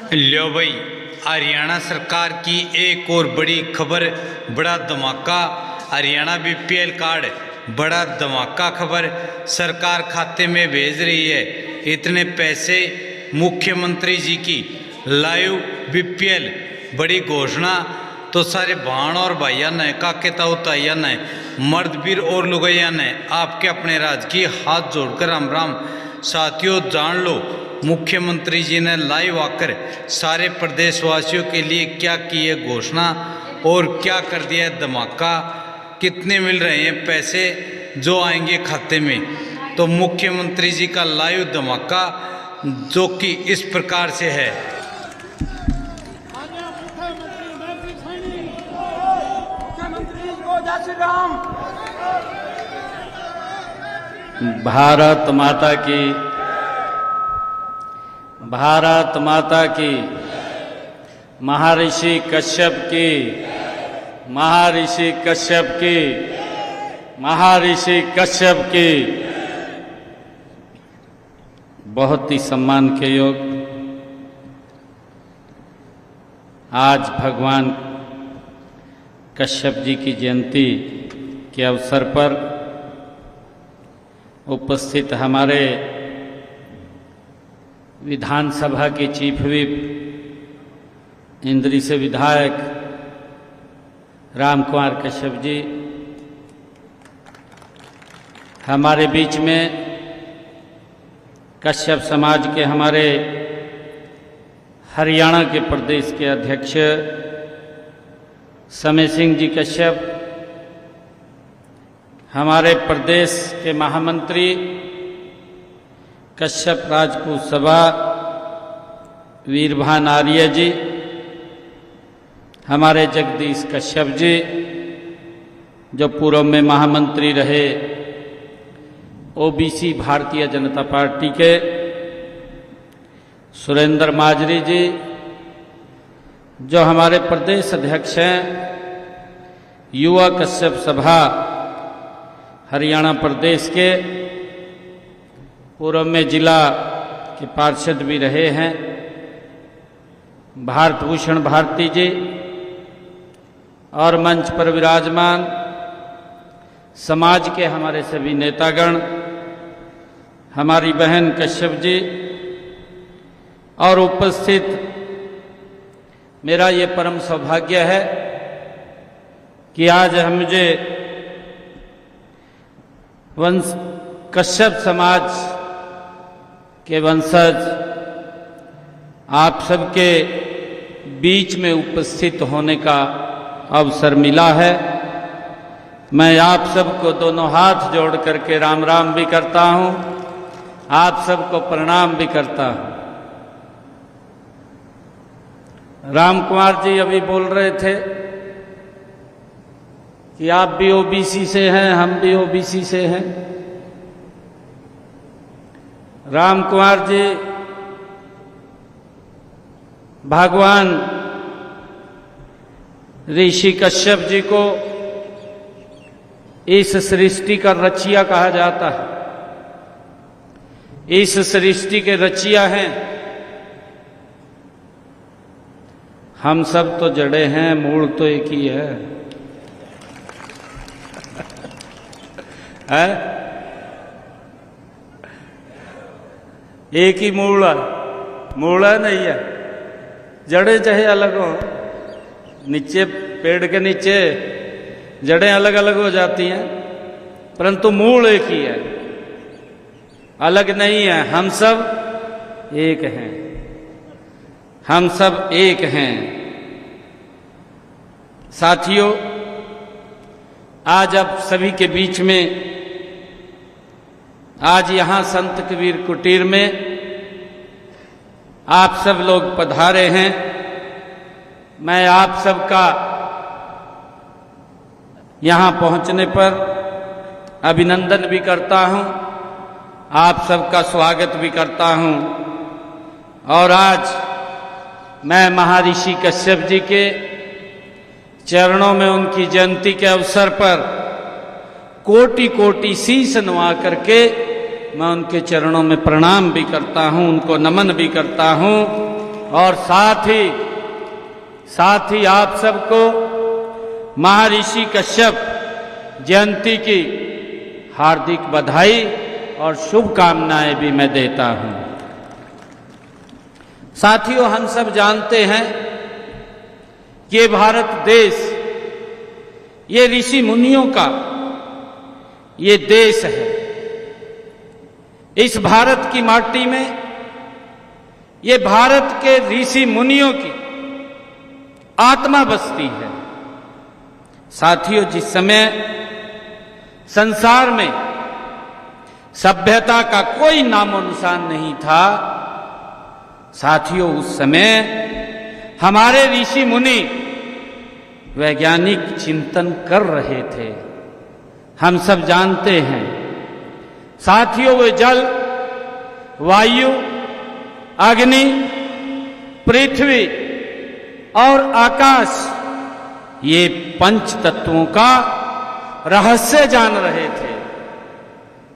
लो भाई, हरियाणा सरकार की एक और बड़ी खबर, बड़ा धमाका। हरियाणा बीपीएल कार्ड, बड़ा धमाका खबर सरकार खाते में भेज रही है। इतने पैसे मुख्यमंत्री जी की लाइव बीपीएल, बड़ी घोषणा। तो सारे भाण और भाइया ने, काके ताऊ ताइया ने, मर्द वीर और लुगैया ने आपके अपने राज्य की हाथ जोड़कर राम राम। साथियों, जान लो मुख्यमंत्री जी ने लाइव आकर सारे प्रदेशवासियों के लिए क्या की है घोषणा और क्या कर दिया है धमाका। कितने मिल रहे हैं पैसे जो आएंगे खाते में। तो मुख्यमंत्री जी का लाइव धमाका जो कि इस प्रकार से है। भारत माता की, भारत माता की, महर्षि कश्यप की, महर्षि कश्यप की, महर्षि कश्यप की। बहुत ही सम्मान के योग आज भगवान कश्यप जी की जयंती के अवसर पर उपस्थित हमारे विधानसभा के चीफ व्हिप, इंद्री से विधायक राम कुमार कश्यप जी, हमारे बीच में कश्यप समाज के हमारे हरियाणा के प्रदेश के अध्यक्ष समय सिंह जी कश्यप, हमारे प्रदेश के महामंत्री कश्यप राजपूत सभा वीरभान आर्य जी, हमारे जगदीश कश्यप जी जो पूर्व में महामंत्री रहे ओबीसी भारतीय जनता पार्टी के, सुरेंद्र माजरी जी जो हमारे प्रदेश अध्यक्ष हैं युवा कश्यप सभा हरियाणा प्रदेश के, पूर्व में जिला के पार्षद भी रहे हैं भारत भूषण भारती जी, और मंच पर विराजमान समाज के हमारे सभी नेतागण, हमारी बहन कश्यप जी, और उपस्थित मेरा ये परम सौभाग्य है कि आज मुझे कश्यप समाज के वंशज आप सबके बीच में उपस्थित होने का अवसर मिला है। मैं आप सबको दोनों हाथ जोड़ करके राम राम भी करता हूं, आप सबको प्रणाम भी करता हूं। राम कुमार जी अभी बोल रहे थे कि आप भी ओबीसी से हैं, हम भी ओबीसी से हैं। राम कुमार जी भगवान ऋषि कश्यप जी को इस सृष्टि का रचिया कहा जाता है। इस सृष्टि के रचिया हैं। हम सब तो जड़े हैं, मूल तो एक ही है, है? एक ही मूल है नहीं है। जड़ें चाहे अलग हो, नीचे पेड़ के नीचे जड़ें अलग अलग हो जाती हैं, परंतु मूल एक ही है, अलग नहीं है। हम सब एक हैं, हम सब एक हैं। साथियों, आज आप सभी के बीच में, आज यहां संत कबीर कुटीर में आप सब लोग पधारे हैं। मैं आप सबका यहां पहुंचने पर अभिनंदन भी करता हूं, आप सबका स्वागत भी करता हूं। और आज मैं महर्षि कश्यप जी के चरणों में उनकी जयंती के अवसर पर कोटि कोटि शीश नवा करके मैं उनके चरणों में प्रणाम भी करता हूं, उनको नमन भी करता हूं। और साथ ही आप सबको महर्षि कश्यप जयंती की हार्दिक बधाई और शुभकामनाएं भी मैं देता हूं। साथियों, हम सब जानते हैं कि ये भारत देश, ये ऋषि मुनियों का ये देश है। इस भारत की माटी में ये भारत के ऋषि मुनियों की आत्मा बसती है। साथियों, जिस समय संसार में सभ्यता का कोई नामो निशान नहीं था, साथियों उस समय हमारे ऋषि मुनि वैज्ञानिक चिंतन कर रहे थे। हम सब जानते हैं साथियों, वे जल, वायु, अग्नि, पृथ्वी और आकाश, ये पंच तत्वों का रहस्य जान रहे थे।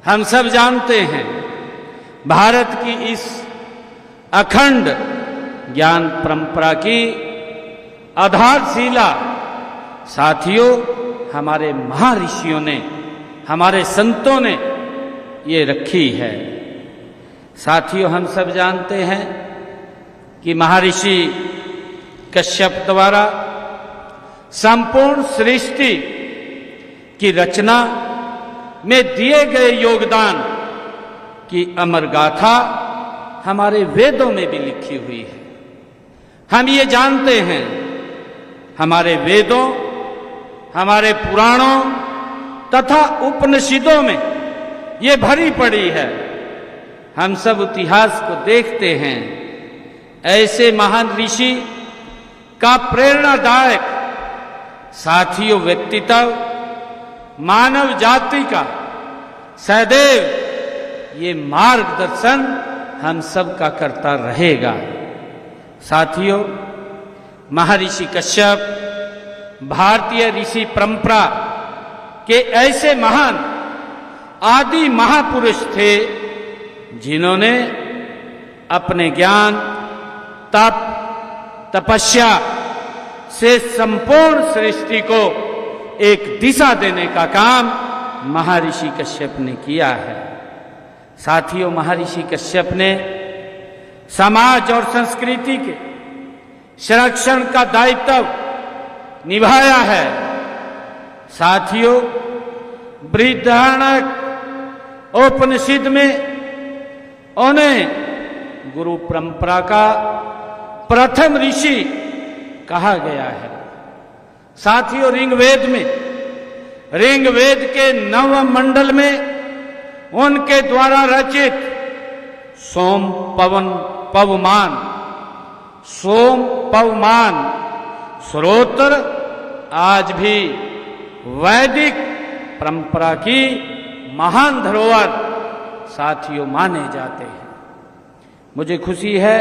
हम सब जानते हैं भारत की इस अखंड ज्ञान परंपरा की आधारशिला साथियों हमारे महर्षियों ने, हमारे संतों ने ये रखी है। साथियों, हम सब जानते हैं कि महर्षि कश्यप द्वारा संपूर्ण सृष्टि की रचना में दिए गए योगदान की अमर गाथा हमारे वेदों में भी लिखी हुई है। हम ये जानते हैं हमारे वेदों, हमारे पुराणों तथा उपनिषदों में ये भरी पड़ी है। हम सब इतिहास को देखते हैं, ऐसे महान ऋषि का प्रेरणादायक साथियों व्यक्तित्व मानव जाति का सदैव ये मार्गदर्शन हम सब का करता रहेगा। साथियों, महर्षि कश्यप भारतीय ऋषि परंपरा के ऐसे महान आदि महापुरुष थे जिन्होंने अपने ज्ञान, तप, तपस्या से संपूर्ण सृष्टि को एक दिशा देने का काम महर्षि कश्यप ने किया है। साथियों, महर्षि कश्यप ने समाज और संस्कृति के संरक्षण का दायित्व निभाया है। साथियों, बृहदारण्यक उपनिषद में उन्हें गुरु परंपरा का प्रथम ऋषि कहा गया है। साथियों, ऋग्वेद के नवम मंडल में उनके द्वारा रचित सोम पवमान स्तोत्र आज भी वैदिक परंपरा की महान धरोहर साथियों माने जाते हैं। मुझे खुशी है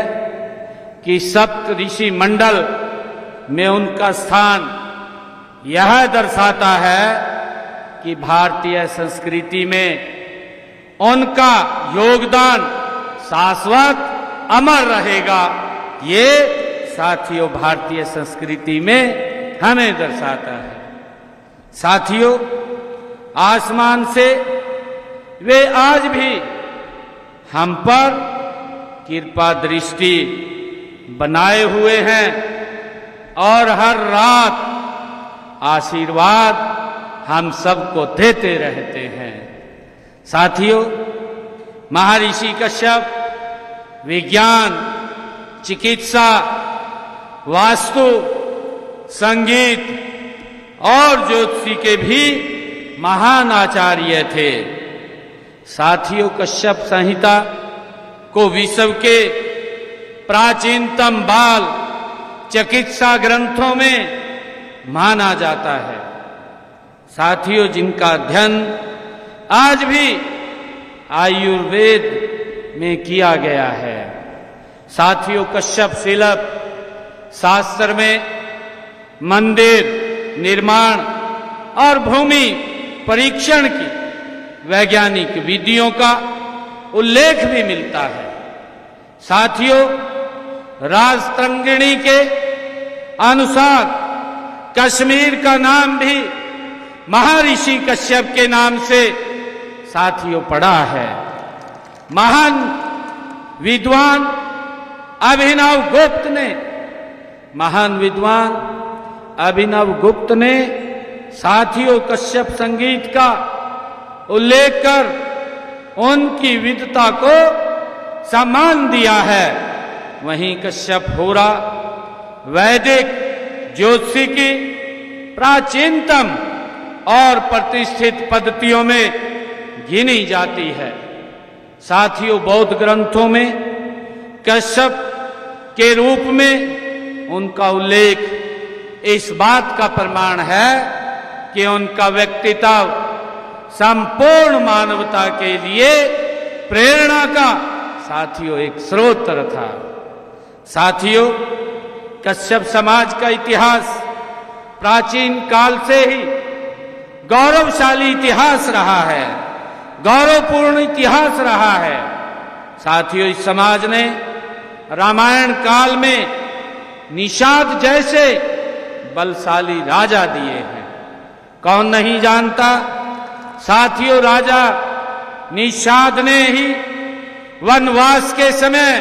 कि सप्त ऋषि मंडल में उनका स्थान यह दर्शाता है कि भारतीय संस्कृति में उनका योगदान शाश्वत अमर रहेगा। ये साथियों भारतीय संस्कृति में हमें दर्शाता है। साथियों, आसमान से वे आज भी हम पर कृपा दृष्टि बनाए हुए हैं और हर रात आशीर्वाद हम सबको देते रहते हैं। साथियों, महर्षि कश्यप विज्ञान, चिकित्सा, वास्तु, संगीत और ज्योतिषी के भी महान आचार्य थे। साथियों, कश्यप संहिता को विश्व के प्राचीनतम बाल चिकित्सा ग्रंथों में माना जाता है। साथियों, जिनका अध्ययन आज भी आयुर्वेद में किया गया है। साथियों, कश्यप शिल्प शास्त्र में मंदिर निर्माण और भूमि परीक्षण की वैज्ञानिक विधियों का उल्लेख भी मिलता है। साथियों, राजतरंगिणी के अनुसार कश्मीर का नाम भी महर्षि कश्यप के नाम से साथियों पड़ा है। महान विद्वान अभिनव गुप्त ने साथियों कश्यप संगीत का उल्लेख कर उनकी विद्वता को सम्मान दिया है। वहीं कश्यप होरा वैदिक ज्योतिषी की प्राचीनतम और प्रतिष्ठित पद्धतियों में गिनी जाती है। साथियों बौद्ध ग्रंथों में कश्यप के रूप में उनका उल्लेख इस बात का प्रमाण है कि उनका व्यक्तित्व संपूर्ण मानवता के लिए प्रेरणा का साथियों एक स्रोत था। साथियों कश्यप समाज का इतिहास प्राचीन काल से ही गौरवशाली इतिहास रहा है, गौरवपूर्ण इतिहास रहा है। साथियों इस समाज ने रामायण काल में निषाद जैसे बलशाली राजा दिए हैं। कौन नहीं जानता साथियों, राजा निषाद ने ही वनवास के समय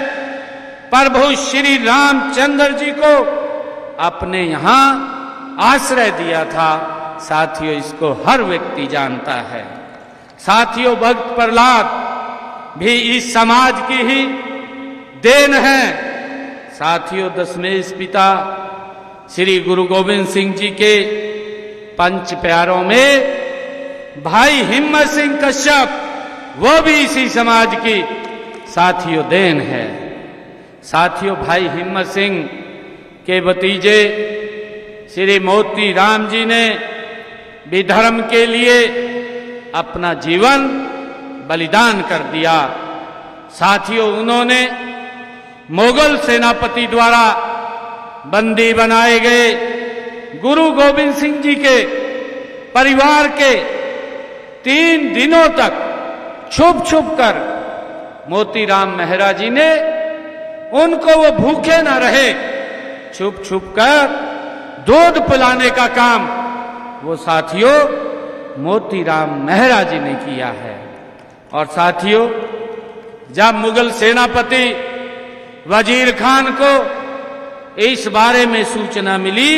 प्रभु श्री रामचंद्र जी को अपने यहां आश्रय दिया था। साथियों इसको हर व्यक्ति जानता है। साथियों भक्त प्रहलाद भी इस समाज की ही देन है। साथियों दशमेश पिता श्री गुरु गोविंद सिंह जी के पंच प्यारों में भाई हिम्मत सिंह कश्यप वो भी इसी समाज की साथियों देन है। साथियों भाई हिम्मत सिंह के भतीजे श्री मोती राम जी ने भी धर्म के लिए अपना जीवन बलिदान कर दिया। साथियों उन्होंने मुगल सेनापति द्वारा बंदी बनाए गए गुरु गोविंद सिंह जी के परिवार के 3 दिनों तक छुप छुप कर मोतीराम मेहरा जी ने उनको वो भूखे न रहे छुप छुप कर दूध पिलाने का काम वो साथियों मोतीराम मेहरा जी ने किया है। और साथियों जब मुगल सेनापति वजीर खान को इस बारे में सूचना मिली,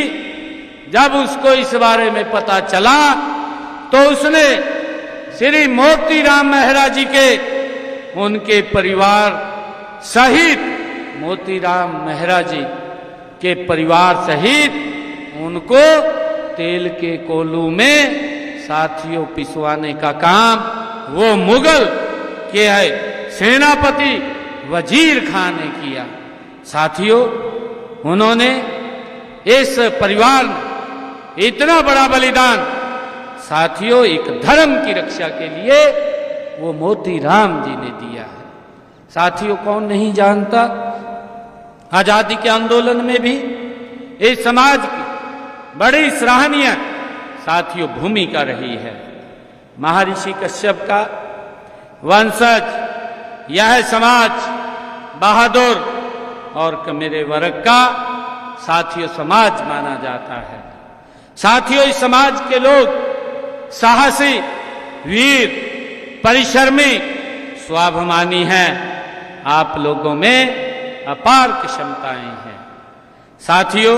जब उसको इस बारे में पता चला तो उसने श्री मोतीराम मेहरा जी के उनके परिवार सहित मोतीराम मेहरा जी के परिवार सहित उनको तेल के कोलू में साथियों पिसवाने का काम वो मुगल के है सेनापति वजीर खान ने किया। साथियों उन्होंने इस परिवार में इतना बड़ा बलिदान साथियों एक धर्म की रक्षा के लिए वो मोतीराम जी ने दिया है। साथियों कौन नहीं जानता आजादी के आंदोलन में भी इस समाज की बड़ी सराहनीय साथियों भूमिका रही है। महर्षि कश्यप का वंशज यह समाज बहादुर और मेरे वर्ग का साथियों समाज माना जाता है। साथियों इस समाज के लोग साहसी, वीर, परिश्रमी, स्वाभिमानी हैं। आप लोगों में अपार क्षमताएं हैं। साथियों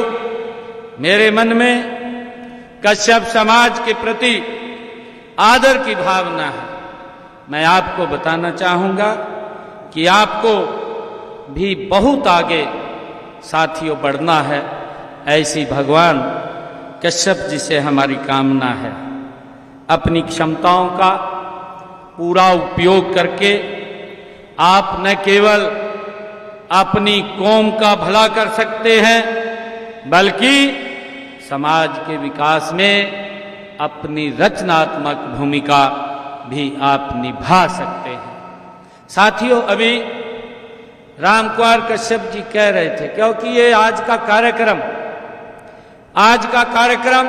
मेरे मन में कश्यप समाज के प्रति आदर की भावना है। मैं आपको बताना चाहूंगा कि आपको भी बहुत आगे साथियों बढ़ना है, ऐसी भगवान कश्यप जी से हमारी कामना है। अपनी क्षमताओं का पूरा उपयोग करके आप न केवल अपनी कौम का भला कर सकते हैं बल्कि समाज के विकास में अपनी रचनात्मक भूमिका भी आप निभा सकते हैं। साथियों अभी रामकुमार कश्यप जी कह रहे थे, क्योंकि ये आज का कार्यक्रम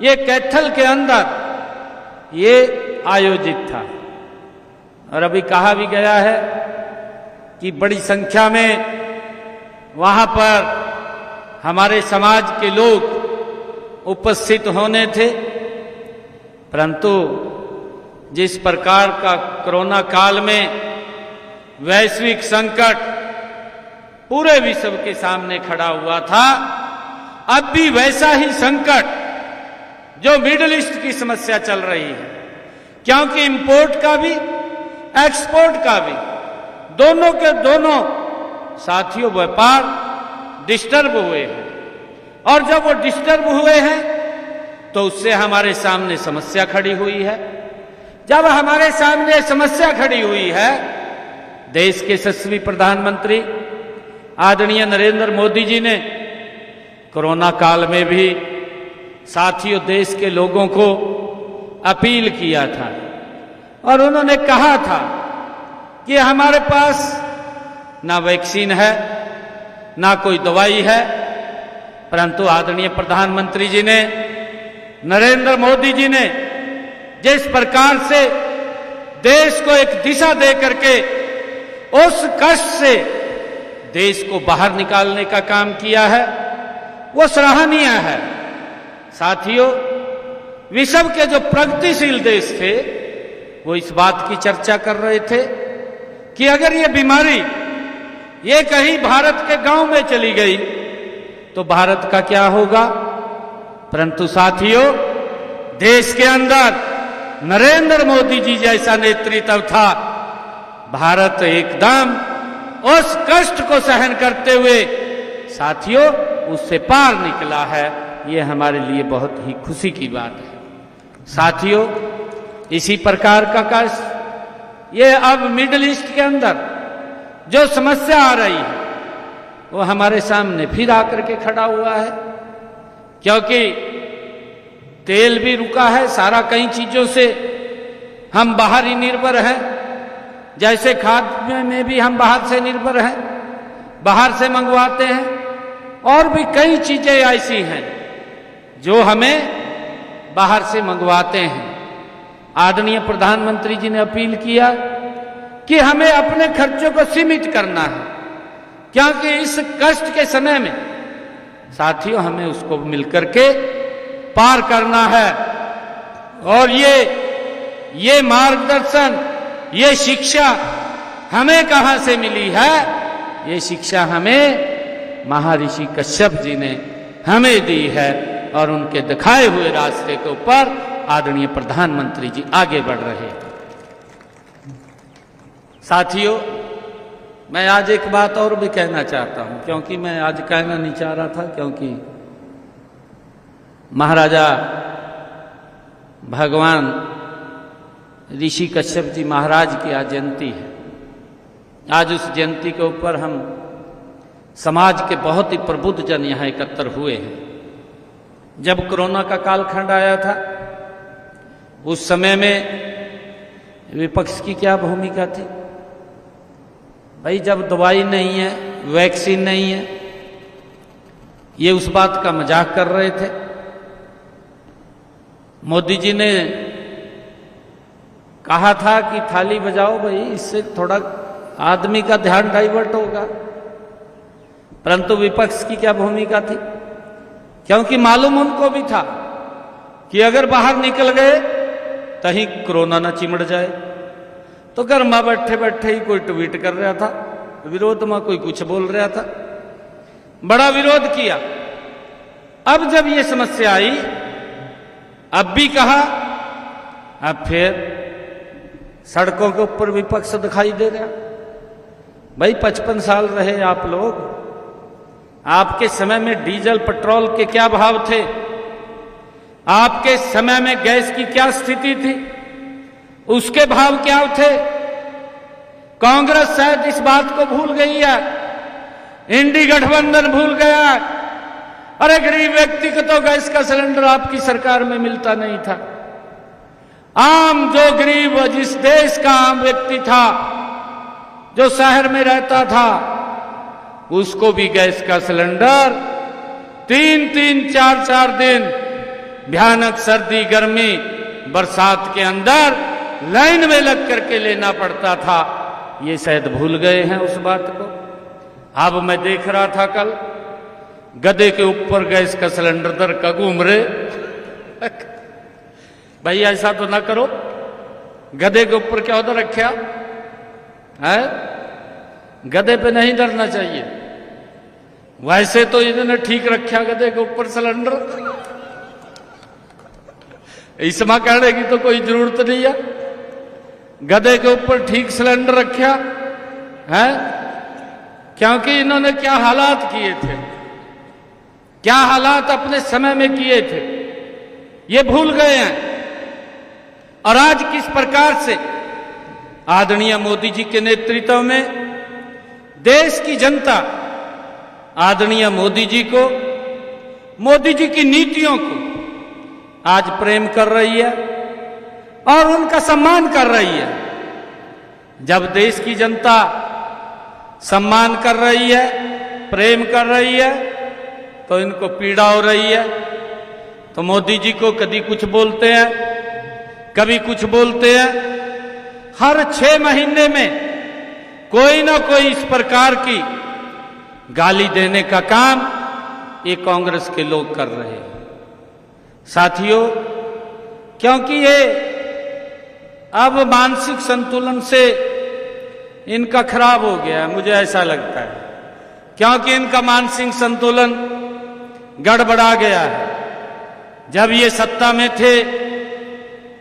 ये कैथल के अंदर ये आयोजित था और अभी कहा भी गया है कि बड़ी संख्या में वहां पर हमारे समाज के लोग उपस्थित होने थे, परंतु जिस प्रकार का कोरोना काल में वैश्विक संकट पूरे विश्व के सामने खड़ा हुआ था, अब भी वैसा ही संकट जो मिडिल ईस्ट की समस्या चल रही है, क्योंकि इंपोर्ट का भी एक्सपोर्ट का भी दोनों के दोनों साथियों व्यापार डिस्टर्ब हुए हैं। और जब वो डिस्टर्ब हुए हैं तो उससे हमारे सामने समस्या खड़ी हुई है। जब हमारे सामने समस्या खड़ी हुई है, देश के यशस्वी प्रधानमंत्री आदरणीय नरेंद्र मोदी जी ने कोरोना काल में भी साथियों देश के लोगों को अपील किया था और उन्होंने कहा था कि हमारे पास ना वैक्सीन है, ना कोई दवाई है, परंतु आदरणीय प्रधानमंत्री जी ने, नरेंद्र मोदी जी ने जिस प्रकार से देश को एक दिशा दे करके उस कष्ट से देश को बाहर निकालने का काम किया है, वो सराहनीय है। साथियों, विश्व के जो प्रगतिशील देश थे वो इस बात की चर्चा कर रहे थे कि अगर ये बीमारी ये कहीं भारत के गांव में चली गई तो भारत का क्या होगा। परंतु साथियों, देश के अंदर नरेंद्र मोदी जी जैसा नेतृत्व था, भारत एकदम उस कष्ट को सहन करते हुए साथियों उससे पार निकला है। ये हमारे लिए बहुत ही खुशी की बात है। साथियों, इसी प्रकार का कष्ट ये अब मिडिल ईस्ट के अंदर जो समस्या आ रही है वो हमारे सामने फिर आकर के खड़ा हुआ है, क्योंकि तेल भी रुका है, सारा कई चीजों से हम बाहर ही निर्भर हैं। जैसे खाद्य में भी हम बाहर से निर्भर हैं, बाहर से मंगवाते हैं, और भी कई चीजें ऐसी हैं जो हमें बाहर से मंगवाते हैं। आदरणीय प्रधानमंत्री जी ने अपील किया कि हमें अपने खर्चों को सीमित करना है, क्योंकि इस कष्ट के समय में साथियों हमें उसको मिलकर के पार करना है। और ये मार्गदर्शन, ये शिक्षा हमें कहां से मिली है? ये शिक्षा हमें महर्षि कश्यप जी ने हमें दी है, और उनके दिखाए हुए रास्ते के ऊपर आदरणीय प्रधानमंत्री जी आगे बढ़ रहे हैं। साथियों, मैं आज एक बात और भी कहना चाहता हूं, क्योंकि मैं आज कहना नहीं चाह रहा था, क्योंकि महाराजा भगवान ऋषि कश्यप जी महाराज की आज जयंती है। आज उस जयंती के ऊपर हम समाज के बहुत ही प्रबुद्ध जन यहाँ एकत्र हुए हैं। जब कोरोना का कालखंड आया था, उस समय में विपक्ष की क्या भूमिका थी? भाई, जब दवाई नहीं है, वैक्सीन नहीं है, ये उस बात का मजाक कर रहे थे। मोदी जी ने कहा था कि थाली बजाओ भाई, इससे थोड़ा आदमी का ध्यान डाइवर्ट होगा। परंतु विपक्ष की क्या भूमिका थी? क्योंकि मालूम उनको भी था कि अगर बाहर निकल गए कहीं कोरोना न चिमड़ जाए, तो घर में बैठे बैठे ही कोई ट्वीट कर रहा था, विरोध में कोई कुछ बोल रहा था, बड़ा विरोध किया। अब जब ये समस्या आई, अब भी कहा, अब फिर सड़कों के ऊपर विपक्ष दिखाई दे रहा। भाई, 55 साल रहे आप लोग, आपके समय में डीजल पेट्रोल के क्या भाव थे? आपके समय में गैस की क्या स्थिति थी? उसके भाव क्या थे? कांग्रेस शायद इस बात को भूल गई है, इंडी गठबंधन भूल गया। अरे, गरीब व्यक्ति को तो गैस का सिलेंडर आपकी सरकार में मिलता नहीं था। आम जो गरीब, जिस देश का आम व्यक्ति था, जो शहर में रहता था, उसको भी गैस का सिलेंडर 3-3, 4-4 दिन भयानक सर्दी, गर्मी, बरसात के अंदर लाइन में लग करके लेना पड़ता था। ये शायद भूल गए हैं उस बात को। अब मैं देख रहा था कल, गधे के ऊपर गैस का सिलेंडर धर का घूम रहे। भाई ऐसा तो ना करो, गधे के ऊपर क्या उधर रखा है? गधे पे नहीं डरना चाहिए। वैसे तो इन्होंने ठीक रखा गधे के ऊपर सिलेंडर, इसमें कहने की तो कोई जरूरत नहीं है। गधे के ऊपर ठीक सिलेंडर रखा है, क्योंकि इन्होंने क्या हालात किए थे, क्या हालात अपने समय में किए थे, ये भूल गए हैं। और आज किस प्रकार से आदरणीय मोदी जी के नेतृत्व में देश की जनता आदरणीय मोदी जी को, मोदी जी की नीतियों को आज प्रेम कर रही है और उनका सम्मान कर रही है। जब देश की जनता सम्मान कर रही है, प्रेम कर रही है, तो इनको पीड़ा हो रही है। तो मोदी जी को कभी कुछ बोलते हैं, कभी कुछ बोलते हैं। हर 6 महीने में कोई ना कोई इस प्रकार की गाली देने का काम ये कांग्रेस के लोग कर रहे हैं। साथियों, क्योंकि ये अब मानसिक संतुलन से इनका खराब हो गया है, मुझे ऐसा लगता है, क्योंकि इनका मानसिक संतुलन गड़बड़ा गया है। जब ये सत्ता में थे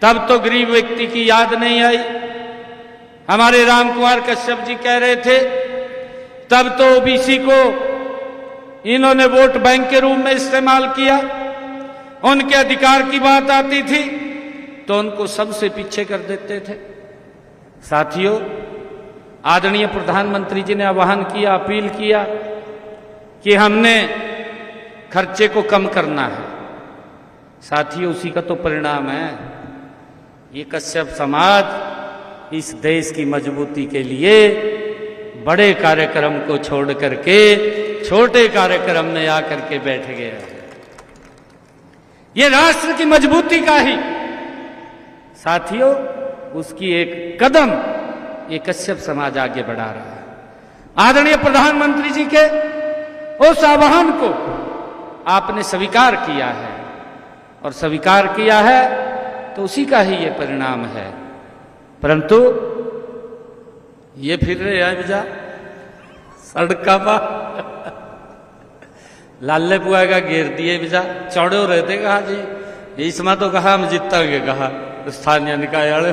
तब तो गरीब व्यक्ति की याद नहीं आई। हमारे राम कुमार कश्यप जी कह रहे थे, तब तो ओबीसी को इन्होंने वोट बैंक के रूप में इस्तेमाल किया। उनके अधिकार की बात आती थी तो उनको सबसे पीछे कर देते थे। साथियों, आदरणीय प्रधानमंत्री जी ने आह्वान किया, अपील किया कि हमने खर्चे को कम करना है। साथियों, उसी का तो परिणाम है ये कश्यप समाज इस देश की मजबूती के लिए बड़े कार्यक्रम को छोड़ करके छोटे कार्यक्रम में आकर के बैठ गया। ये राष्ट्र की मजबूती का ही साथियों उसकी एक कदम ये कश्यप समाज आगे बढ़ा रहा है। आदरणीय प्रधानमंत्री जी के उस आह्वान को आपने स्वीकार किया है, और स्वीकार किया है तो उसी का ही ये परिणाम है। परंतु ये फिर रहे हैं बेजा सड़का पा लाले पुआ का घेर दिए बेजा चौड़े हो रहे थे। कहा जी इसमें तो कहा हम जीतेंगे, कहा स्थानीय निकाय वाले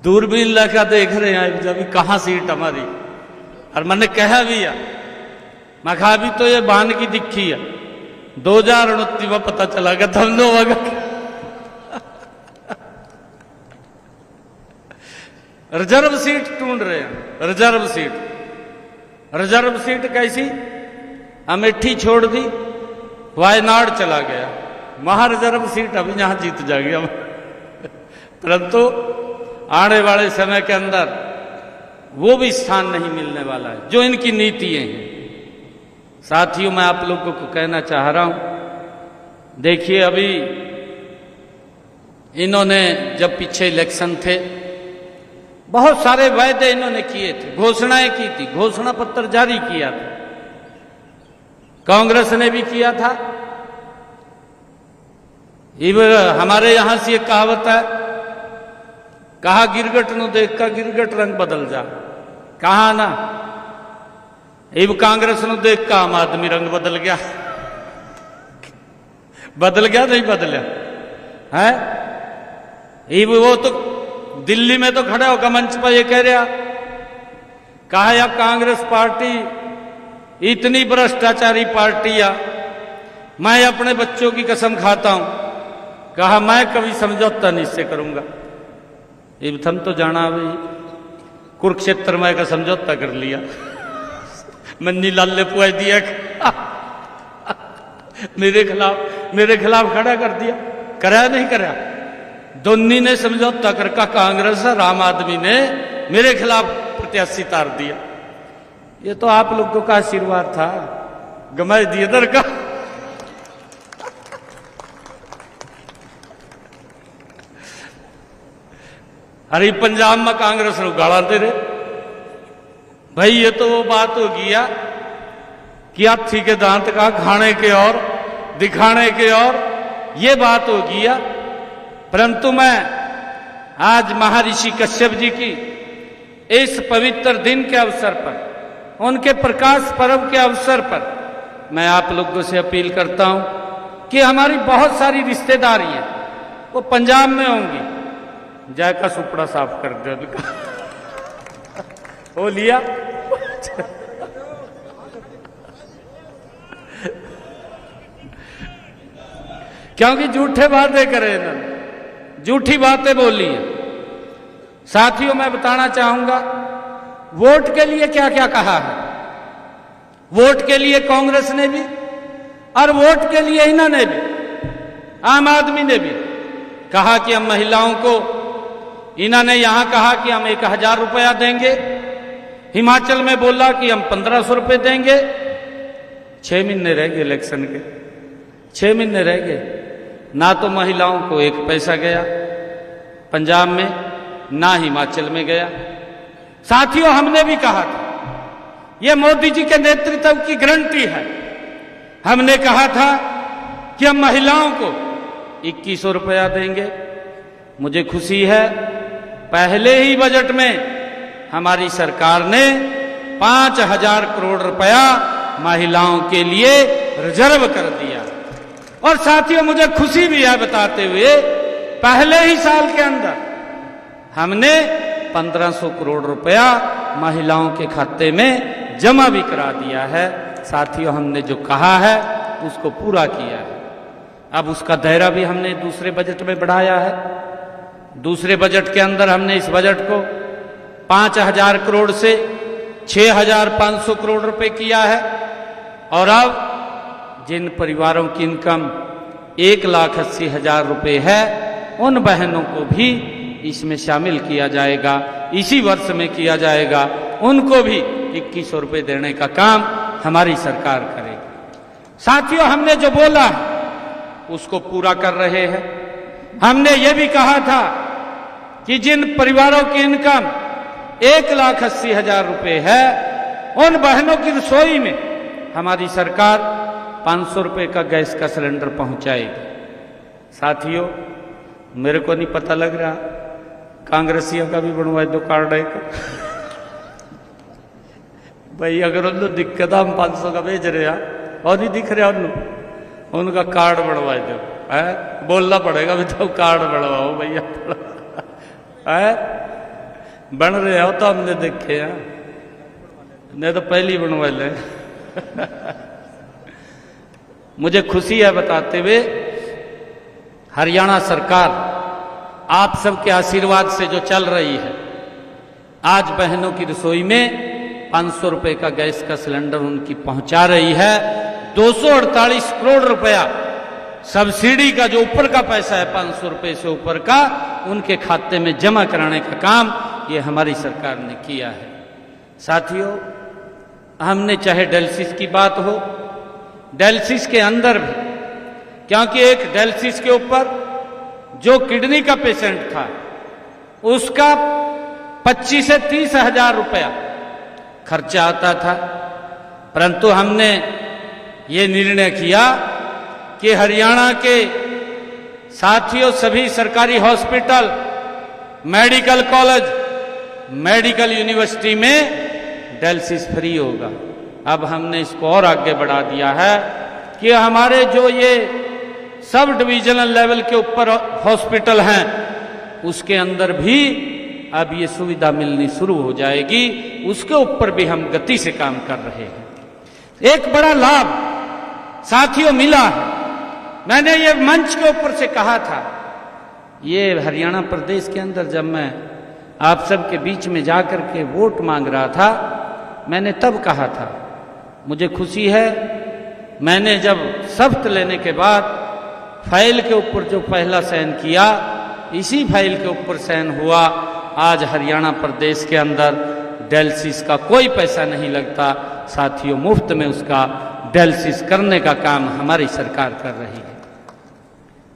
दूरबीन लगा देख रहे हैं जब कहां सीट हमारी। और मैंने कहा भी है, मैं कहा भी तो ये बान की दिखी है 2029 में पता चला गया हम लोग रिजर्व सीट ढूंढ रहे हैं। रिजर्व सीट कैसी? अमेठी छोड़ दी, वायनाड चला गया, वहां रिजर्व सीट अभी यहां जीत जाएगी हम। परंतु आने वाले समय के अंदर वो भी स्थान नहीं मिलने वाला है जो इनकी नीतियां हैं। साथियों, मैं आप लोगों को कहना चाह रहा हूं, देखिए अभी इन्होंने जब पीछे इलेक्शन थे बहुत सारे वायदे इन्होंने किए थे, घोषणाएं की थी, घोषणा पत्र जारी किया था, कांग्रेस ने भी किया था। इवन हमारे यहां से एक कहावत है, कहा गिरगट नु देख का गिरगट रंग बदल जा, कहा ना इब कांग्रेस नु देख का आम आदमी रंग बदल गया। बदल गया नहीं बदलिया है? इब वो तो दिल्ली में तो खड़ा होकर मंच पर ये कह रहा, कहा या कांग्रेस पार्टी इतनी भ्रष्टाचारी पार्टी है, मैं अपने बच्चों की कसम खाता हूं, कहा मैं कभी समझौता नहीं इससे करूंगा। इब थम तो जाना भाई कुरुक्षेत्र में का समझौता कर लिया, मन्नी लाल पुआई दिया मेरे खिलाफ खड़ा कर दिया, कराया नहीं कराया? दोन्नी ने समझौता करके कांग्रेस और आम आदमी ने मेरे खिलाफ प्रत्याशी तार दिया। ये तो आप लोगों का आशीर्वाद था, गमाई दिए दर का। अरे पंजाब में कांग्रेस नु गाला दे रहे, भाई ये तो वो बात हो गया कि हाथी के दांत का खाने के और दिखाने के और, ये बात हो गया। परंतु मैं आज महर्षि कश्यप जी की इस पवित्र दिन के अवसर पर, उनके प्रकाश पर्व के अवसर पर मैं आप लोगों से अपील करता हूं कि हमारी बहुत सारी रिश्तेदारी है वो पंजाब में होंगी। जायका सुपड़ा साफ कर दो उनका हो लिया क्योंकि झूठे वादे करे इन्होंने, झूठी बातें बोली है। साथियों, मैं बताना चाहूंगा वोट के लिए क्या क्या कहा है। वोट के लिए कांग्रेस ने भी और वोट के लिए इन्होंने भी, आम आदमी ने भी कहा कि हम महिलाओं को, इन्होंने यहां कहा कि हम 1000 रुपया देंगे, हिमाचल में बोला कि हम 1500 रुपये देंगे। 6 महीने रह गए इलेक्शन के, 6 महीने रह गए, ना तो महिलाओं को 1 पैसा गया पंजाब में, ना हिमाचल में गया। साथियों, हमने भी कहा था यह मोदी जी के नेतृत्व की गारंटी है। हमने कहा था कि हम महिलाओं को 2100 रुपया देंगे। मुझे खुशी है पहले ही बजट में हमारी सरकार ने 5000 करोड़ रुपया महिलाओं के लिए रिजर्व कर दिया। और साथियों, मुझे खुशी भी है बताते हुए पहले ही साल के अंदर हमने 1500 करोड़ रुपया महिलाओं के खाते में जमा भी करा दिया है। साथियों, हमने जो कहा है उसको पूरा किया है। अब उसका दायरा भी हमने दूसरे बजट में बढ़ाया है। दूसरे बजट के अंदर हमने इस बजट को 5000 करोड़ से 6500 करोड़ रुपए किया है। और अब जिन परिवारों की इनकम 1,80,000 रुपए है, उन बहनों को भी इसमें शामिल किया जाएगा, इसी वर्ष में किया जाएगा। उनको भी 2100 रुपये देने का काम हमारी सरकार करेगी। साथियों, हमने जो बोला है उसको पूरा कर रहे हैं। हमने ये भी कहा था कि जिन परिवारों की इनकम 1,80,000 रुपये है, उन बहनों की रसोई में हमारी सरकार 500 रुपये का गैस का सिलेंडर पहुंचाएगी। साथियों, मेरे को नहीं पता लग रहा, कांग्रेसियों का भी बनवाए दो कार्ड है भाई। अगर उनको दिक्कत हम 500 का भेज रहे हैं और नहीं दिख रहा उनका कार्ड बनवाए दो है। बोलना पड़ेगा भी तो कार्ड बनवाओ भैया है। बन रहे हो तो हमने देखे हैं, नहीं तो पहले ही बनवा ले मुझे खुशी है बताते हुए हरियाणा सरकार आप सबके आशीर्वाद से जो चल रही है, आज बहनों की रसोई में 500 रुपए का गैस का सिलेंडर उनकी पहुंचा रही है। 248 करोड़ रुपया सब्सिडी का जो ऊपर का पैसा है 500 रुपए से ऊपर का, उनके खाते में जमा कराने का काम ये हमारी सरकार ने किया है। साथियों, हमने चाहे डायलिसिस की बात हो, डायलिसिस के अंदर भी, क्योंकि एक डायलिसिस के ऊपर जो किडनी का पेशेंट था उसका 25 से 30 हजार रुपया खर्चा आता था। परंतु हमने ये निर्णय किया कि हरियाणा के साथियों सभी सरकारी hospital, medical college, medical university में डायलिसिस फ्री होगा। अब हमने इसको और आगे बढ़ा दिया है कि हमारे जो ये सब डिविजनल लेवल के ऊपर हॉस्पिटल हैं उसके अंदर भी अब ये सुविधा मिलनी शुरू हो जाएगी। उसके ऊपर भी हम गति से काम कर रहे हैं। एक बड़ा लाभ साथियों मिला है, मैंने ये मंच के ऊपर से कहा था, ये हरियाणा प्रदेश के अंदर जब मैं आप सबके बीच में जाकर के वोट मांग रहा था, मैंने तब कहा था, मुझे खुशी है मैंने जब शपथ लेने के बाद फाइल के ऊपर जो पहला साइन किया, इसी फाइल के ऊपर साइन हुआ। आज हरियाणा प्रदेश के अंदर डायलिसिस का कोई पैसा नहीं लगता। साथियों, मुफ्त में उसका डायलिसिस करने का काम हमारी सरकार कर रही है।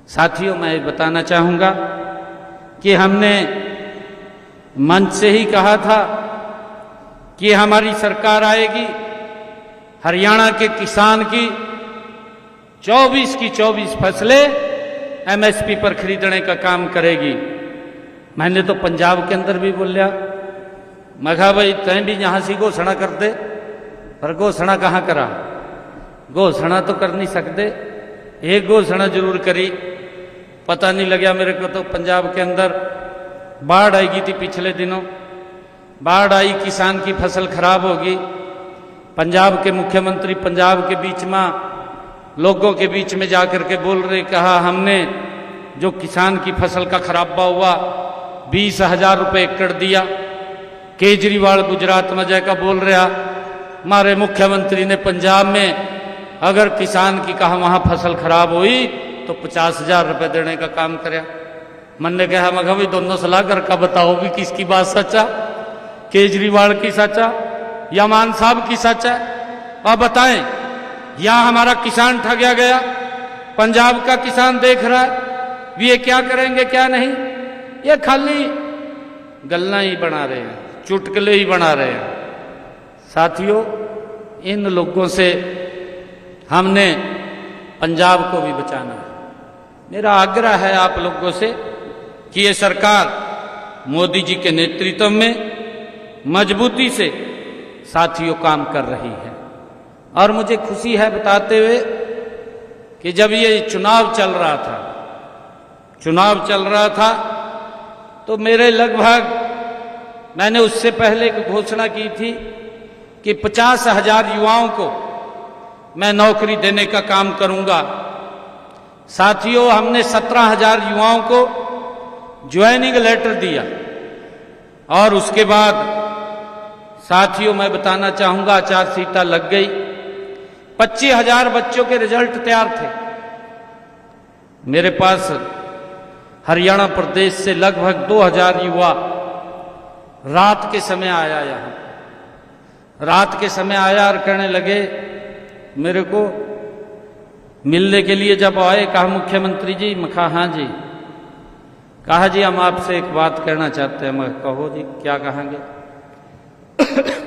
साथियों, मैं बताना चाहूंगा कि हमने मंच से ही कहा था कि हमारी सरकार आएगी, हरियाणा के किसान की 24 की 24 फसलें एमएसपी पर खरीदने का काम करेगी। मैंने तो पंजाब के अंदर भी बोलिया, मैं कहा भाई तय भी यहां से घोषणा कर दे, पर घोषणा कहाँ करा, घोषणा तो कर नहीं सकते। एक घोषणा जरूर करी, पता नहीं लगा मेरे को तो पंजाब के अंदर बाढ़ आई थी पिछले दिनों, बाढ़ आई, किसान की फसल खराब होगी। पंजाब के मुख्यमंत्री पंजाब के बीच में लोगों के बीच में जाकर के बोल रहे, कहा हमने जो किसान की फसल का खराबा हुआ 20,000 रुपये एकड़ दिया। केजरीवाल गुजरात में जाकर बोल रहा, हमारे मुख्यमंत्री ने पंजाब में अगर किसान की कहा वहां फसल खराब हुई तो 50,000 रुपये देने का काम कराया। मन ने कहा मगर भाई दोनों सलाह करके बताओ भी किसकी बात सच्चा, केजरीवाल की सच्चा या मान साहब की सच्चा। आप बताएं, या हमारा किसान ठगया गया, पंजाब का किसान देख रहा है ये क्या करेंगे क्या नहीं, ये खाली गल्ला ही बना रहे हैं, चुटकुले ही बना रहे हैं। साथियों, इन लोगों से हमने पंजाब को भी बचाना है। मेरा आग्रह है आप लोगों से कि ये सरकार मोदी जी के नेतृत्व में मजबूती से साथियों काम कर रही है। और मुझे खुशी है बताते हुए कि जब ये चुनाव चल रहा था तो मेरे लगभग, मैंने उससे पहले एक घोषणा की थी कि 50,000 युवाओं को मैं नौकरी देने का काम करूंगा। साथियों, हमने 17,000 युवाओं को ज्वाइनिंग लेटर दिया और उसके बाद साथियों मैं बताना चाहूंगा आचारसंहिता लग गई। 25,000 बच्चों के रिजल्ट तैयार थे। मेरे पास हरियाणा प्रदेश से लगभग 2,000 युवा रात के समय आया, यहाँ रात के समय आया और कहने लगे मेरे को मिलने के लिए। जब आए कहा मुख्यमंत्री जी, मैं कहा हाँ जी, कहा जी हम आपसे एक बात कहना चाहते हैं। मैं कहो जी क्या कहेंगे।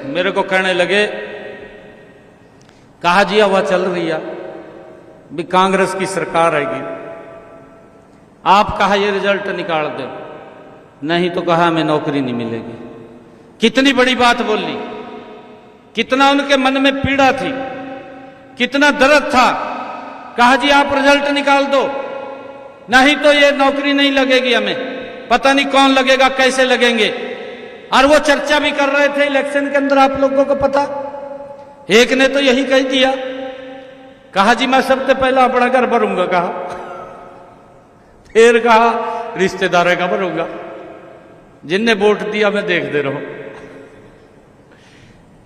मेरे को कहने लगे, कहा जी हवा चल रही है भी कांग्रेस की सरकार आएगी, आप कहा ये रिजल्ट निकाल दो, नहीं तो कहा हमें नौकरी नहीं मिलेगी। कितनी बड़ी बात बोली, कितना उनके मन में पीड़ा थी, कितना दर्द था। कहा जी आप रिजल्ट निकाल दो, नहीं तो ये नौकरी नहीं लगेगी, हमें पता नहीं कौन लगेगा, कैसे लगेंगे। और वो चर्चा भी कर रहे थे इलेक्शन के अंदर, आप लोगों को पता। एक ने तो यही कह दिया, कहा जी मैं सबसे पहला अपना घर भरूंगा, कहा फिर कहा रिश्तेदारों का भरूंगा, जिनने वोट दिया मैं देखते रहो।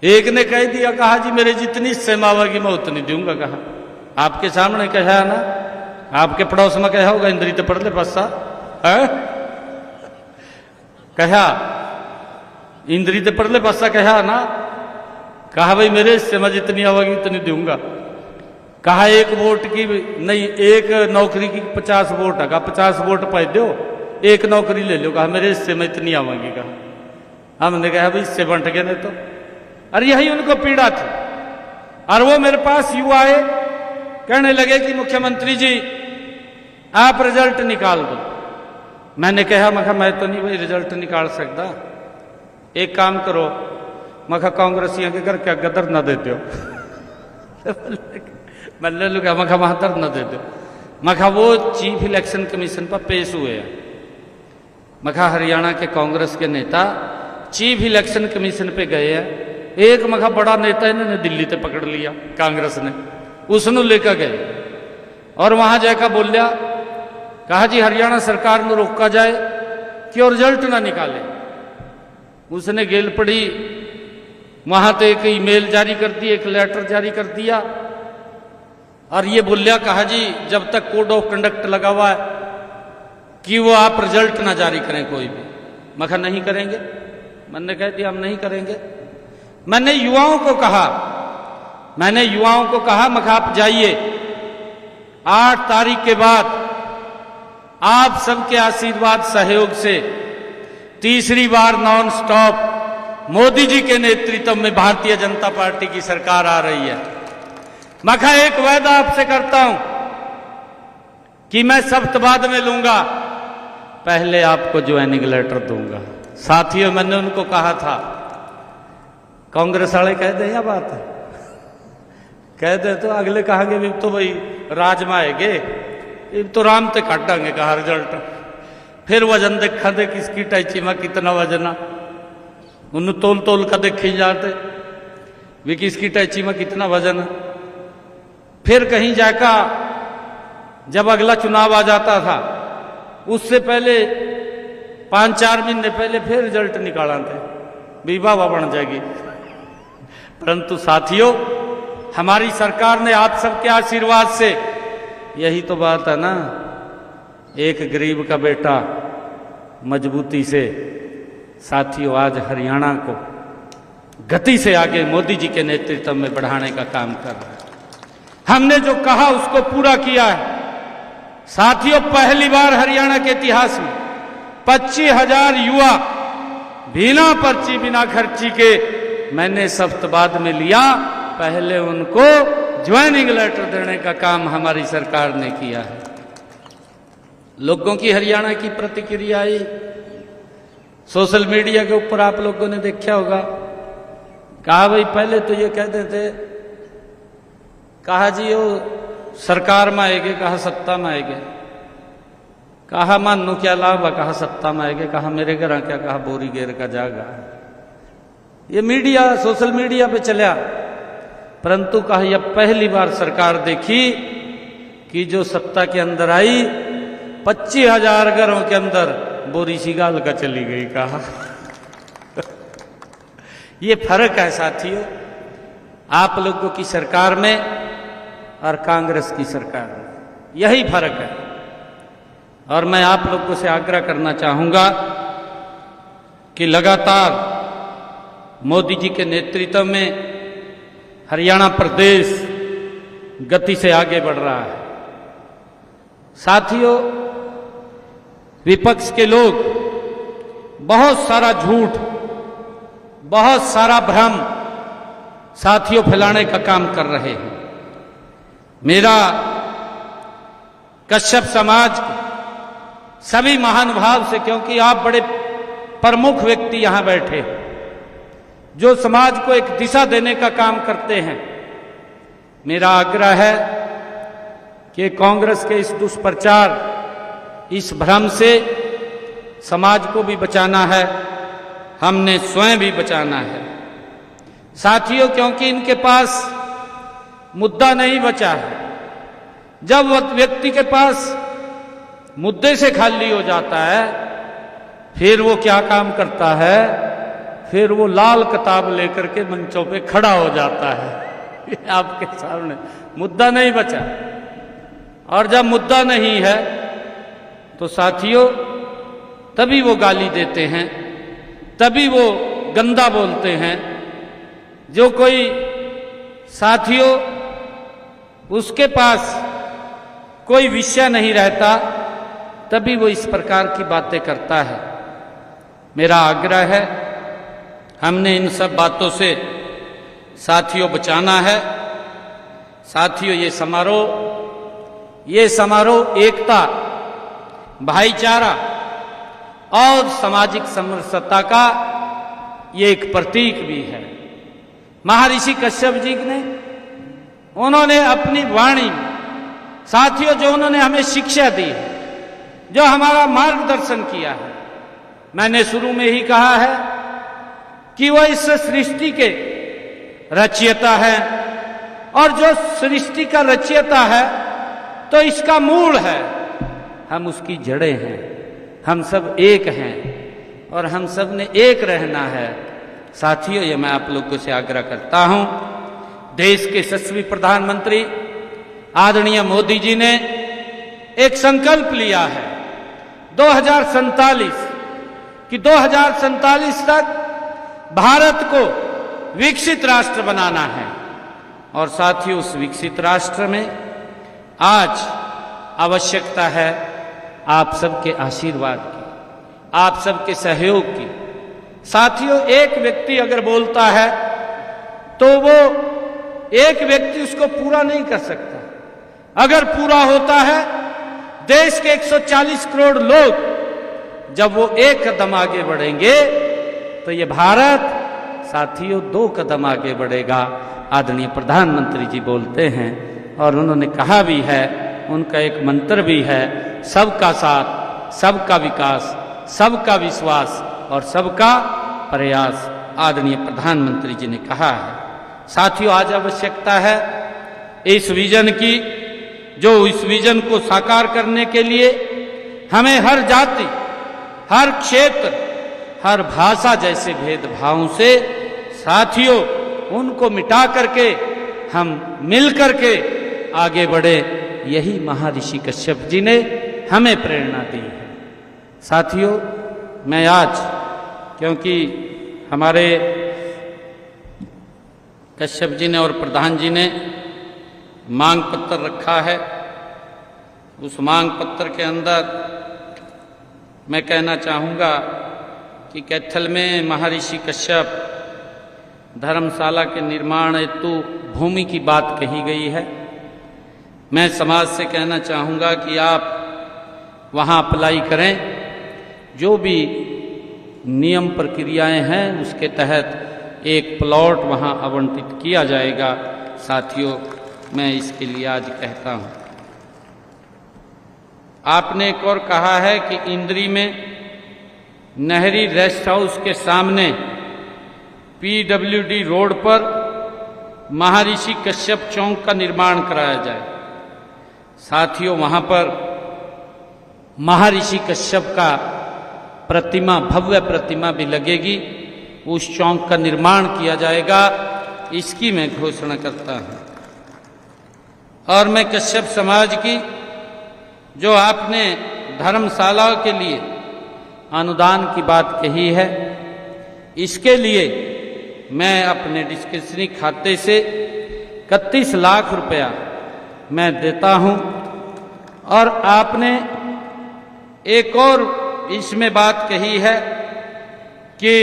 एक ने कह दिया, कहा जी मेरे जितनी सेमावागी मैं उतनी दूंगा। कहा आपके सामने कहा ना, आपके पड़ोस में कहा होगा इंद्री तो पढ़ ले बस्सा है, कहा इंद्री तो पढ़ ले बस्सा कहा ना। कहा भाई मेरे सेमा जितनी आवागी उतनी दूंगा। कहा एक वोट की नहीं, एक नौकरी की 50 वोट है, कहा 50 वोट पाई दो, एक नौकरी ले लो। कहा मेरे इससे मैं इतनी आवागी। कहा हमने कहा भाई इससे बंट गए नहीं तो। अरे यही उनको पीड़ा थी। और वो मेरे पास युवा आए, कहने लगे कि मुख्यमंत्री जी आप रिजल्ट निकाल दो। मैंने कहा मैं तो नहीं भाई रिजल्ट निकाल सकता, एक काम करो, मैं कांग्रेसियों के घर क्या गदर न देते हो। मैंने लगा मैं वहां दर न दे दो। मैं वो चीफ इलेक्शन कमीशन पर पेश हुए हैं। मैं हरियाणा के कांग्रेस के नेता चीफ इलेक्शन कमीशन पे गए हैं। एक मखा बड़ा नेता इन्होंने दिल्ली से पकड़ लिया कांग्रेस ने, उसने लेकर गए और वहां जाकर बोलिया, कहा जी हरियाणा सरकार में रोका जाए कि और रिजल्ट ना निकाले। उसने गेल पड़ी, वहां तो एक ईमेल जारी कर दी, एक लेटर जारी कर दिया और ये बोलिया, कहा जी जब तक कोड ऑफ कंडक्ट लगा हुआ है कि वो आप रिजल्ट ना जारी करें कोई भी। मैं नहीं करेंगे, मैंने कह दिया हम नहीं करेंगे। मैंने युवाओं को कहा, मैं आप जाइए, 8 तारीख के बाद आप सबके आशीर्वाद सहयोग से तीसरी बार नॉन स्टॉप मोदी जी के नेतृत्व में भारतीय जनता पार्टी की सरकार आ रही है। मैं एक वायदा आपसे करता हूं कि मैं शपथ बाद में लूंगा, पहले आपको ज्वाइनिंग लेटर दूंगा। साथियों, मैंने उनको कहा था, कांग्रेस वाले कह दे या बात है, कह दे तो अगले कहेंगे भी तो भाई राजमाएगे, तो राम ते काटांगे कहा रिजल्ट, फिर वजन देखा दे किसकी टैची में कितना वजना, उन तोल तोल का देखी जाते भी किसकी टैची में कितना वजन है। फिर कहीं जाकर जब अगला चुनाव आ जाता था, उससे पहले 5-4 महीने पहले फिर रिजल्ट निकाला थे, विवाह बन जाएगी। परंतु साथियों, हमारी सरकार ने आप सबके आशीर्वाद से, यही तो बात है ना, एक गरीब का बेटा मजबूती से, साथियों आज हरियाणा को गति से आगे मोदी जी के नेतृत्व में बढ़ाने का काम कर रहा है। हमने जो कहा उसको पूरा किया है। साथियों, पहली बार हरियाणा के इतिहास में 25,000 युवा बिना पर्ची बिना खर्ची के मैंने शपथ बाद में लिया, पहले उनको ज्वाइनिंग लेटर देने का काम हमारी सरकार ने किया है। लोगों की हरियाणा की प्रतिक्रिया आई, सोशल मीडिया के ऊपर आप लोगों ने देखा होगा। कहा भाई पहले तो ये कहते थे, कहा जी वो सरकार में आएगे, कहा सत्ता में आएगे, कहा मानो क्या लाभ है, कहा सत्ता में आएगे, कहा मेरे घर क्या, कहा बोरी गेर का जागा। ये मीडिया सोशल मीडिया पे चला, परंतु कहा यह पहली बार सरकार देखी कि जो सत्ता के अंदर आई 25,000 घरों के अंदर बोरी सी गाल का चली गई। कहा ये फर्क है साथियों, आप लोगों की सरकार में और कांग्रेस की सरकार में, यही फर्क है। और मैं आप लोगों से आग्रह करना चाहूंगा कि लगातार मोदी जी के नेतृत्व में हरियाणा प्रदेश गति से आगे बढ़ रहा है। साथियों, विपक्ष के लोग बहुत सारा झूठ, बहुत सारा भ्रम साथियों फैलाने का काम कर रहे हैं। मेरा कश्यप समाज के सभी महानुभाव से, क्योंकि आप बड़े प्रमुख व्यक्ति यहां बैठे हैं जो समाज को एक दिशा देने का काम करते हैं, मेरा आग्रह है कि कांग्रेस के इस दुष्प्रचार, इस भ्रम से समाज को भी बचाना है, हमने स्वयं भी बचाना है। साथियों, क्योंकि इनके पास मुद्दा नहीं बचा है। जब व्यक्ति के पास मुद्दे से खाली हो जाता है, फिर वो क्या काम करता है, फिर वो लाल किताब लेकर के मंचों पे खड़ा हो जाता है। आपके सामने मुद्दा नहीं बचा, और जब मुद्दा नहीं है तो साथियों तभी वो गाली देते हैं, तभी वो गंदा बोलते हैं। जो कोई साथियों उसके पास कोई विषय नहीं रहता, तभी वो इस प्रकार की बातें करता है। मेरा आग्रह है, हमने इन सब बातों से साथियों बचाना है। साथियों, ये समारोह एकता, भाईचारा और सामाजिक समरसता का ये एक प्रतीक भी है। महर्षि कश्यप जी ने, उन्होंने अपनी वाणी, साथियों जो उन्होंने हमें शिक्षा दी है, जो हमारा मार्गदर्शन किया है, मैंने शुरू में ही कहा है कि वह इस सृष्टि के रचयिता है, और जो सृष्टि का रचयिता है तो इसका मूल है, हम उसकी जड़ें हैं, हम सब एक हैं और हम सब ने एक रहना है। साथियों, ये मैं आप लोगों से आग्रह करता हूं। देश के यशस्वी प्रधानमंत्री आदरणीय मोदी जी ने एक संकल्प लिया है 2047 कि 2047 तक भारत को विकसित राष्ट्र बनाना है। और साथियों, उस विकसित राष्ट्र में आज आवश्यकता है आप सबके आशीर्वाद की, आप सबके सहयोग की, साथियों, एक व्यक्ति अगर बोलता है तो वो एक व्यक्ति उसको पूरा नहीं कर सकता। अगर पूरा होता है, देश के 140 करोड़ लोग जब वो एक कदम आगे बढ़ेंगे तो ये भारत साथियों 2 कदम आगे बढ़ेगा। आदरणीय प्रधानमंत्री जी बोलते हैं और उन्होंने कहा भी है, उनका एक मंत्र भी है, सबका साथ, सबका विकास, सबका विश्वास और सबका प्रयास। आदरणीय प्रधानमंत्री जी ने कहा है। साथियों, आज आवश्यकता है इस विजन की, जो इस विजन को साकार करने के लिए हमें हर जाति, हर क्षेत्र, हर भाषा जैसे भेदभावों से साथियों उनको मिटा करके हम मिल करके आगे बढ़े। यही महर्षि कश्यप जी ने हमें प्रेरणा दी है। साथियों, मैं आज, क्योंकि हमारे कश्यप जी ने और प्रधान जी ने मांग पत्र रखा है, उस मांग पत्र के अंदर मैं कहना चाहूँगा कि कैथल में महर्षि कश्यप धर्मशाला के निर्माण हेतु भूमि की बात कही गई है। मैं समाज से कहना चाहूँगा कि आप वहाँ अप्लाई करें, जो भी नियम प्रक्रियाएं हैं उसके तहत एक प्लॉट वहाँ आवंटित किया जाएगा। साथियों, मैं इसके लिए आज कहता हूँ। आपने एक और कहा है कि इंद्री में नहरी रेस्ट हाउस के सामने PWD रोड पर महर्षि कश्यप चौक का निर्माण कराया जाए। साथियों, वहाँ पर महर्षि कश्यप का प्रतिमा, भव्य प्रतिमा भी लगेगी, उस चौक का निर्माण किया जाएगा, इसकी मैं घोषणा करता हूँ। और मैं कश्यप समाज की, जो आपने धर्मशाला के लिए अनुदान की बात कही है, इसके लिए मैं अपने डिस्क्रिप्शनरी खाते से 31 लाख रुपया मैं देता हूँ। और आपने एक और इसमें बात कही है कि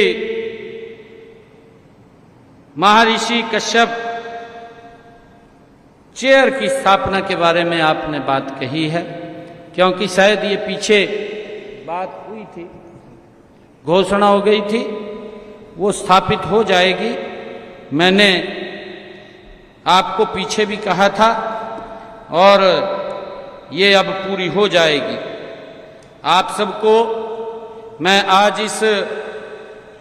महर्षि कश्यप चेयर की स्थापना के बारे में आपने बात कही है, क्योंकि शायद ये पीछे बात हुई थी, घोषणा हो गई थी, वो स्थापित हो जाएगी। मैंने आपको पीछे भी कहा था और ये अब पूरी हो जाएगी। आप सबको मैं आज इस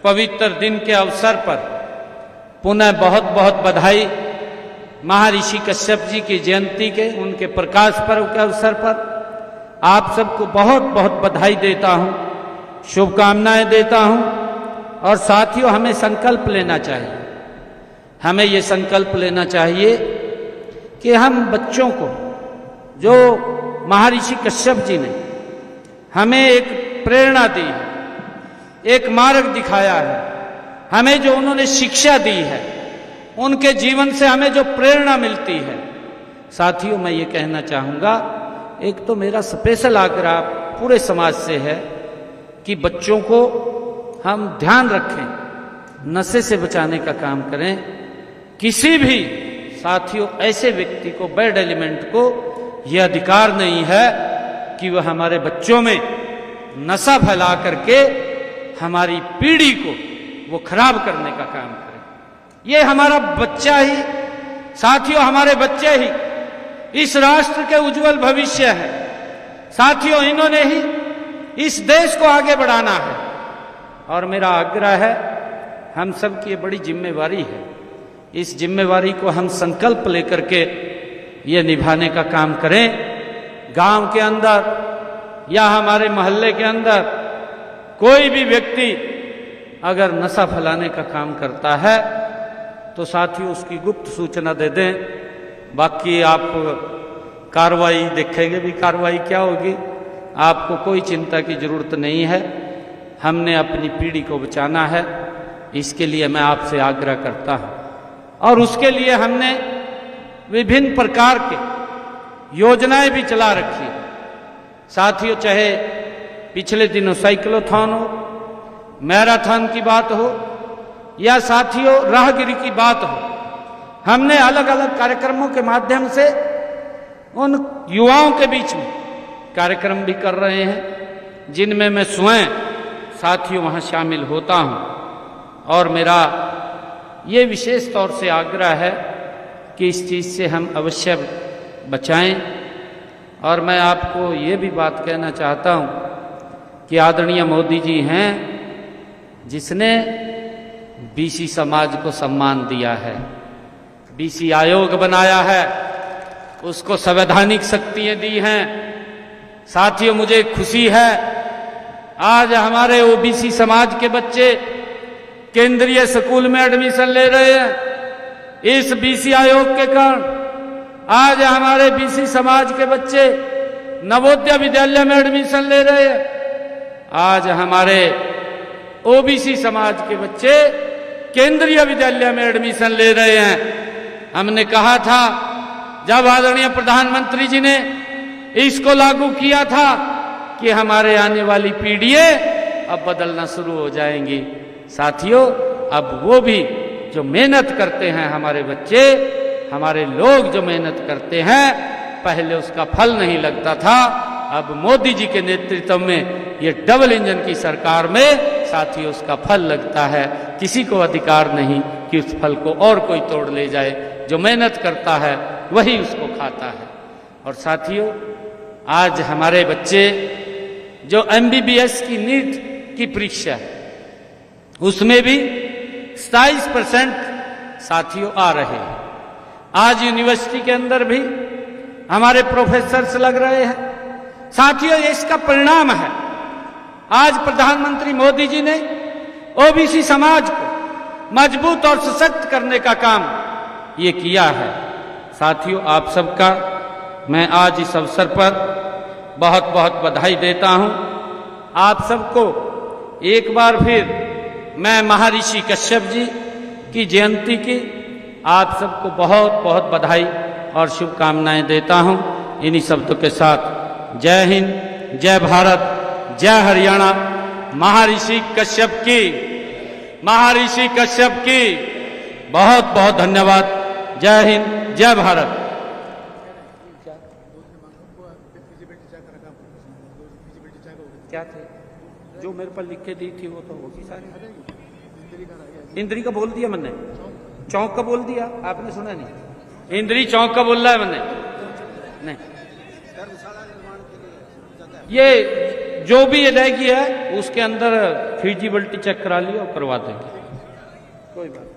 पवित्र दिन के अवसर पर पुनः बहुत बहुत बधाई। महर्षि कश्यप जी की जयंती के, उनके प्रकाश पर्व के अवसर पर आप सबको बहुत बहुत बधाई देता हूँ, शुभकामनाएं देता हूँ। और साथियों, हमें संकल्प लेना चाहिए, हमें ये संकल्प लेना चाहिए कि हम बच्चों को, जो महर्षि कश्यप जी ने हमें एक प्रेरणा दी है, एक मार्ग दिखाया है, हमें जो उन्होंने शिक्षा दी है, उनके जीवन से हमें जो प्रेरणा मिलती है। साथियों, मैं ये कहना चाहूँगा, एक तो मेरा स्पेशल आग्रह पूरे समाज से है कि बच्चों को हम ध्यान रखें, नशे से बचाने का काम करें। किसी भी साथियों ऐसे व्यक्ति को, बैड एलिमेंट को यह अधिकार नहीं है कि वह हमारे बच्चों में नशा फैला करके हमारी पीढ़ी को वो खराब करने का काम करे। ये हमारा बच्चा ही, साथियों हमारे बच्चे ही इस राष्ट्र के उज्जवल भविष्य है। साथियों, इन्होंने ही इस देश को आगे बढ़ाना है। और मेरा आग्रह है, हम सब की ये बड़ी जिम्मेवारी है, इस जिम्मेवारी को हम संकल्प लेकर के ये निभाने का काम करें। गांव के अंदर या हमारे मोहल्ले के अंदर कोई भी व्यक्ति अगर नशा फैलाने का काम करता है तो साथियों उसकी गुप्त सूचना दे दें। बाकी आप कार्रवाई देखेंगे भी, कार्रवाई क्या होगी, आपको कोई चिंता की जरूरत नहीं है। हमने अपनी पीढ़ी को बचाना है, इसके लिए मैं आपसे आग्रह करता हूँ। और उसके लिए हमने विभिन्न प्रकार के योजनाएं भी चला रखी है। साथियों, चाहे पिछले दिनों साइक्लोथॉन हो, मैराथन की बात हो या साथियों राहगिरी की बात हो, हमने अलग अलग कार्यक्रमों के माध्यम से उन युवाओं के बीच में कार्यक्रम भी कर रहे हैं, जिनमें मैं स्वयं साथियों वहां शामिल होता हूं। और मेरा ये विशेष तौर से आग्रह है कि इस चीज़ से हम अवश्य बचाएं। और मैं आपको ये भी बात कहना चाहता हूं कि आदरणीय मोदी जी हैं जिसने बीसी समाज को सम्मान दिया है, बीसी आयोग बनाया है, उसको संवैधानिक शक्तियां दी हैं। साथियों, मुझे खुशी है आज हमारे ओबीसी समाज के बच्चे केंद्रीय स्कूल में एडमिशन ले रहे हैं। इस बीसी आयोग के कारण आज हमारे बीसी समाज के बच्चे नवोदय विद्यालय में एडमिशन ले रहे हैं। आज हमारे ओबीसी समाज के बच्चे केंद्रीय विद्यालय में एडमिशन ले रहे हैं। हमने कहा था जब आदरणीय प्रधानमंत्री जी ने इसको लागू किया था कि हमारे आने वाली पीढ़ियां अब बदलना शुरू हो जाएंगी। साथियों, अब वो भी जो मेहनत करते हैं, हमारे बच्चे, हमारे लोग जो मेहनत करते हैं, पहले उसका फल नहीं लगता था। अब मोदी जी के नेतृत्व में ये डबल इंजन की सरकार में साथियों उसका फल लगता है। किसी को अधिकार नहीं कि उस फल को और कोई तोड़ ले जाए। जो मेहनत करता है वही उसको खाता है। और साथियों, आज हमारे बच्चे जो MBBS की नीट की परीक्षा है उसमें भी 27% साथियों आ रहे हैं। आज यूनिवर्सिटी के अंदर भी हमारे प्रोफेसर्स लग रहे हैं। साथियों, ये इसका परिणाम है। आज प्रधानमंत्री मोदी जी ने ओबीसी समाज को मजबूत और सशक्त करने का काम ये किया है। साथियों, आप सबका मैं आज इस अवसर पर बहुत बहुत बधाई देता हूं। आप सबको एक बार फिर मैं महर्षि कश्यप जी की जयंती की आप सबको बहुत बहुत बधाई और शुभकामनाएं देता हूं। इन्हीं शब्दों के साथ जय हिंद, जय भारत, जय हरियाणा। महर्षि कश्यप की, महर्षि कश्यप की बहुत बहुत धन्यवाद। जय हिंद, जय भारत। क्या थे जो मेरे पर लिख के दी थी वो तो होगी सारी। इंद्री का बोल दिया मैंने, चौक का बोल दिया, आपने सुना नहीं? इंद्री चौक का बोल रहा है मैंने नहीं। ये जो भी ये रह गया है उसके अंदर फिजिबिलिटी चेक करा लिया और करवा देंगे, कोई बात नहीं।